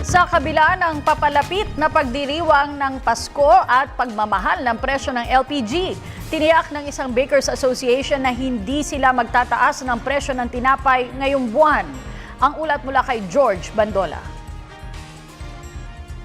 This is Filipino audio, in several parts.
Sa kabila ng papalapit na pagdiriwang ng Pasko at pagmamahal ng presyo ng LPG, tiniyak ng isang Bakers Association na hindi sila magtataas ng presyo ng tinapay ngayong buwan. Ang ulat mula kay George Bandola.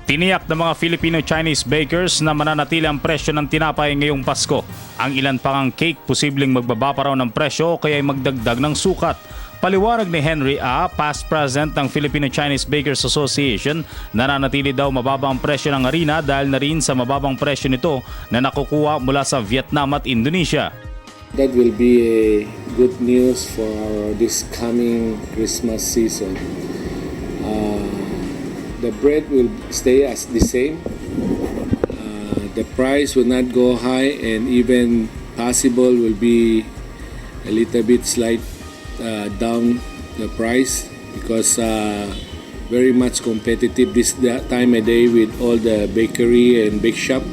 Tiniyak ng mga Filipino-Chinese bakers na mananatili ang presyo ng tinapay ngayong Pasko. Ang ilan pang ang cake posibleng magbaba pa raw ng presyo o kaya ay magdagdag ng sukat. Paliwanag ni Henry A., past president ng Filipino-Chinese Bakers Association, nananatili daw mababa ang presyo ng harina dahil na rin sa mababang presyo nito na nakukuha mula sa Vietnam at Indonesia. That will be a good news for this coming Christmas season. The bread will stay as the same. The price will not go high, and even possible will be a little bit slight down the price because very much competitive this time of day with all the bakery and bake shop.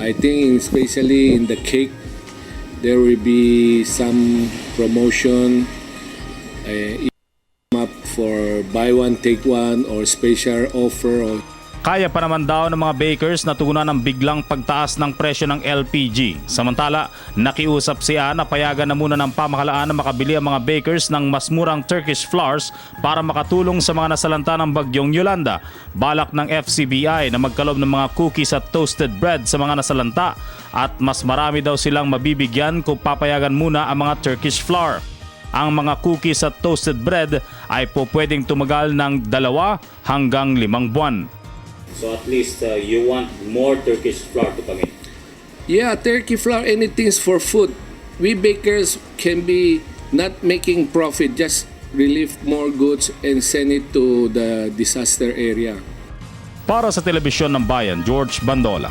I think especially in the cake there will be some promotion up for buy one take one or special offer. Kaya pa naman daw ng mga bakers na tugunan ng biglang pagtaas ng presyo ng LPG. Samantala, nakiusap siya na payagan na muna ng pamahalaan na makabili ang mga bakers ng mas murang Turkish flours para makatulong sa mga nasalanta ng bagyong Yolanda. Balak ng FCBI na magkalob ng mga cookies at toasted bread sa mga nasalanta at mas marami daw silang mabibigyan kung papayagan muna ang mga Turkish flour. Ang mga cookies at toasted bread ay po pwedeng tumagal ng 2 hanggang 5 buwan. So at least you want more Turkish flour to come in? Yeah, turkey flour, anything's for food. We bakers can be not making profit, just relieve more goods and send it to the disaster area. Para sa Telebisyon ng Bayan, George Bandola.